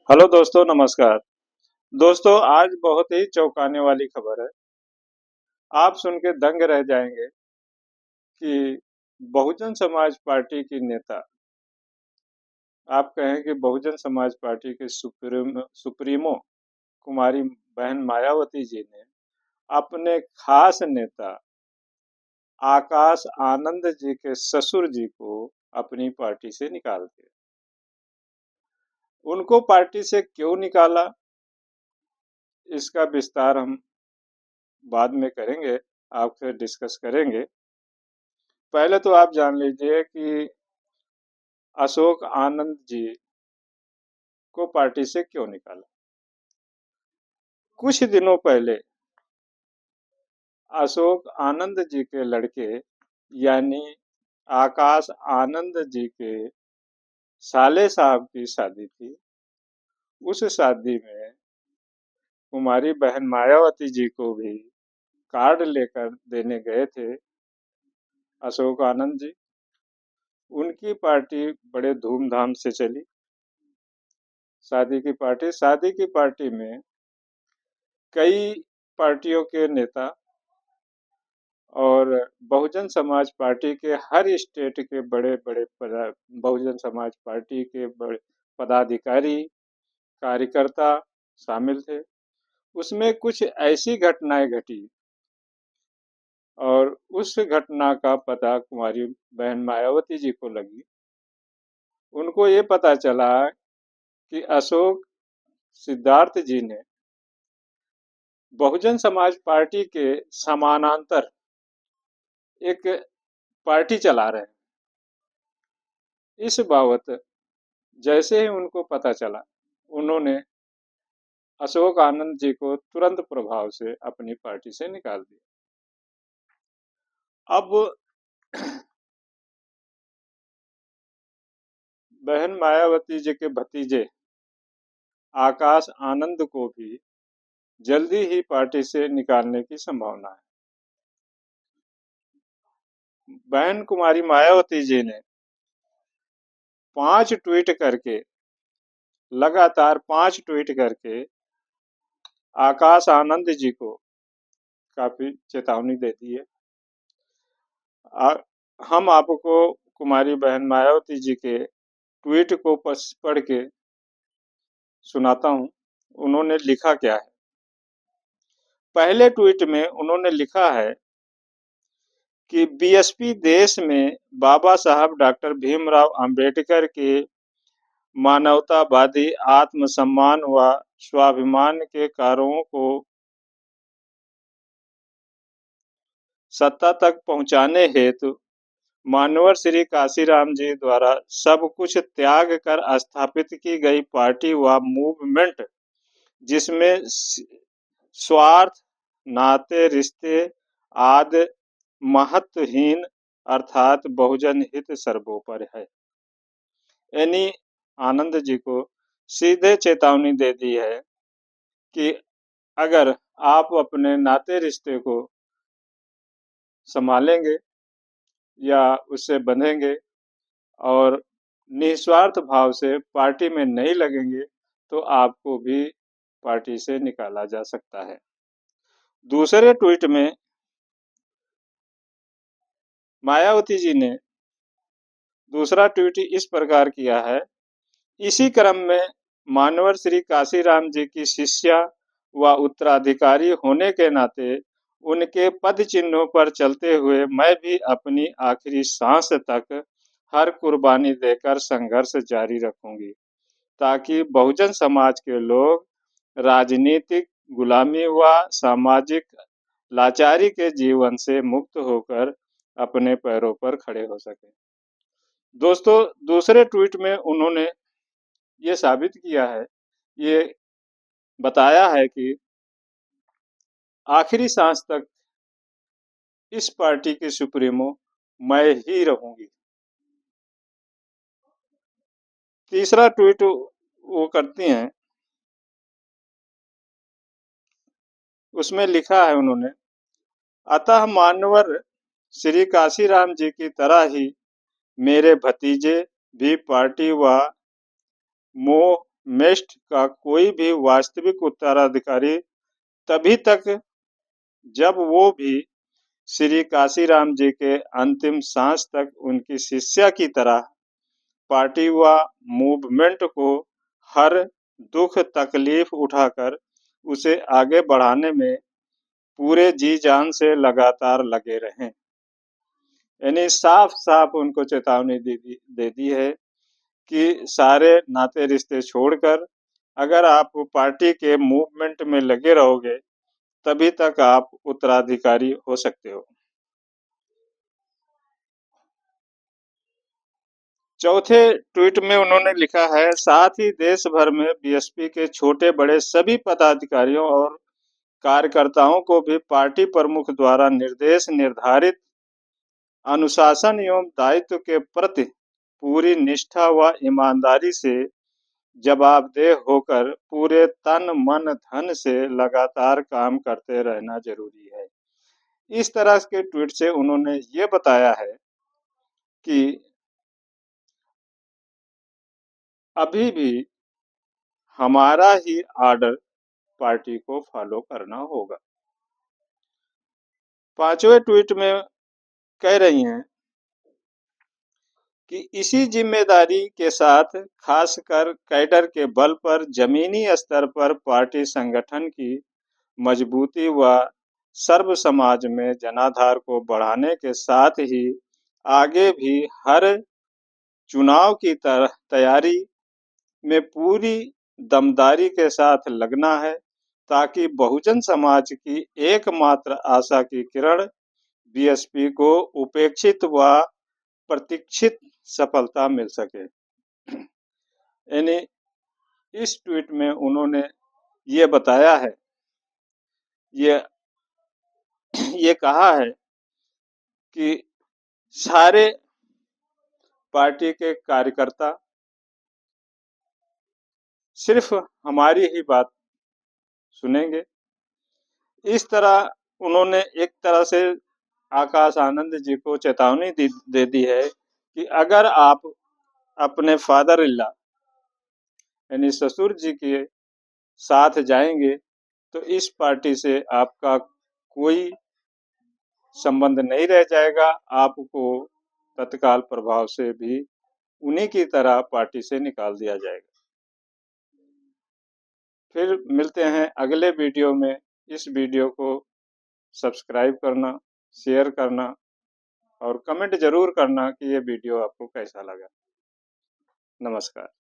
Hello दोस्तों, नमस्कार। दोस्तों, आज बहुत ही चौंकाने वाली खबर है। आप सुन के दंग रह जाएंगे कि बहुजन समाज पार्टी की नेता, आप कहें कि बहुजन समाज पार्टी के सुप्रीमो कुमारी बहन मायावती जी ने अपने खास नेता आकाश आनंद जी के ससुर जी को अपनी पार्टी से निकाल दिया। उनको पार्टी से क्यों निकाला, इसका विस्तार हम बाद में करेंगे, आपसे डिस्कस करेंगे। पहले तो आप जान लीजिए कि अशोक आनंद जी को पार्टी से क्यों निकाला। कुछ दिनों पहले अशोक आनंद जी के लड़के यानी आकाश आनंद जी के साले साहब की शादी थी। उस शादी में कुमारी बहन मायावती जी को भी कार्ड लेकर देने गए थे अशोक आनंद जी। उनकी पार्टी बड़े धूमधाम से चली। शादी की पार्टी में कई पार्टियों के नेता और बहुजन समाज पार्टी के हर स्टेट के बड़े बड़े बहुजन समाज पार्टी के बड़े पदाधिकारी, कार्यकर्ता शामिल थे। उसमें कुछ ऐसी घटनाएं घटी और उस घटना का पता कुमारी बहन मायावती जी को लगी। उनको ये पता चला कि अशोक सिद्धार्थ जी ने बहुजन समाज पार्टी के समानांतर एक पार्टी चला रहे हैं। इस बाबत जैसे ही उनको पता चला, उन्होंने अशोक आनंद जी को तुरंत प्रभाव से अपनी पार्टी से निकाल दिया। अब बहन मायावती जी के भतीजे आकाश आनंद को भी जल्दी ही पार्टी से निकालने की संभावना है। बहन कुमारी मायावती जी ने 5 ट्वीट करके, लगातार 5 ट्वीट करके आकाश आनंद जी को काफी चेतावनी दे दी है। हम आपको कुमारी बहन मायावती जी के ट्वीट को पढ़ के सुनाता हूं। उन्होंने लिखा क्या है। पहले ट्वीट में उन्होंने लिखा है कि बीएसपी देश में बाबा साहब डॉक्टर भीमराव अंबेडकर के मानवतावादी आत्मसम्मान व स्वाभिमान के कार्यों को सत्ता तक पहुंचाने हेतु मानवर श्री काशीराम जी द्वारा सब कुछ त्याग कर स्थापित की गई पार्टी व मूवमेंट, जिसमें स्वार्थ, नाते रिश्ते आदि महत्वहीन अर्थात बहुजन हित सर्वोपरि है। यानी आनंद जी को सीधे चेतावनी दे दी है कि अगर आप अपने नाते रिश्ते को संभालेंगे या उससे बंधेंगे और निस्वार्थ भाव से पार्टी में नहीं लगेंगे तो आपको भी पार्टी से निकाला जा सकता है। दूसरे ट्वीट में मायावती जी ने दूसरा ट्वीट इस प्रकार किया है। इसी क्रम में मानवर श्री काशीराम जी की शिष्या व उत्तराधिकारी होने के नाते उनके पद चिन्हों पर चलते हुए मैं भी अपनी आखिरी सांस तक हर कुर्बानी देकर संघर्ष जारी रखूंगी, ताकि बहुजन समाज के लोग राजनीतिक गुलामी व सामाजिक लाचारी के जीवन से मुक्त होकर अपने पैरों पर खड़े हो सके। दोस्तों, दूसरे ट्वीट में उन्होंने ये साबित किया है, ये बताया है कि आखिरी सांस तक इस पार्टी के सुप्रीमो मैं ही रहूंगी। तीसरा ट्वीट वो करती हैं, उसमें लिखा है उन्होंने, अतः मानवर श्री काशीराम जी की तरह ही मेरे भतीजे भी पार्टी व मेस्ट का कोई भी वास्तविक उत्तराधिकारी तभी तक जब वो भी श्री काशीराम जी के अंतिम सांस तक उनकी शिष्या की तरह पार्टी व मूवमेंट को हर दुख तकलीफ उठाकर उसे आगे बढ़ाने में पूरे जी जान से लगातार लगे रहें। यानी साफ साफ उनको चेतावनी दे दी है कि सारे नाते रिश्ते छोड़कर अगर आप पार्टी के मूवमेंट में लगे रहोगे तभी तक आप उत्तराधिकारी हो सकते हो। चौथे ट्वीट में उन्होंने लिखा है, साथ ही देश भर में बीएसपी के छोटे बड़े सभी पदाधिकारियों और कार्यकर्ताओं को भी पार्टी प्रमुख द्वारा निर्देश निर्धारित अनुशासन एवं दायित्व के प्रति पूरी निष्ठा व ईमानदारी से जवाबदेह होकर पूरे तन मन धन से लगातार काम करते रहना जरूरी है। इस तरह के ट्वीट से उन्होंने ये बताया है कि अभी भी हमारा ही आर्डर पार्टी को फॉलो करना होगा। पांचवें ट्वीट में कह रही हैं कि इसी जिम्मेदारी के साथ खासकर कैडर के बल पर जमीनी स्तर पर पार्टी संगठन की मजबूती व सर्व समाज में जनाधार को बढ़ाने के साथ ही आगे भी हर चुनाव की तैयारी में पूरी दमदारी के साथ लगना है ताकि बहुजन समाज की एकमात्र आशा की किरण बीएसपी को उपेक्षित व प्रतीक्षित सफलता मिल सके। यानी इस ट्वीट में उन्होंने ये बताया है, ये कहा है कि सारे पार्टी के कार्यकर्ता सिर्फ हमारी ही बात सुनेंगे। इस तरह उन्होंने एक तरह से आकाश आनंद जी को चेतावनी दे दी है कि अगर आप अपने फादर इल्ला यानी ससुर जी के साथ जाएंगे तो इस पार्टी से आपका कोई संबंध नहीं रह जाएगा। आपको तत्काल प्रभाव से भी उन्हीं की तरह पार्टी से निकाल दिया जाएगा। फिर मिलते हैं अगले वीडियो में। इस वीडियो को सब्सक्राइब करना, शेयर करना और कमेंट जरूर करना कि ये वीडियो आपको कैसा लगा। नमस्कार।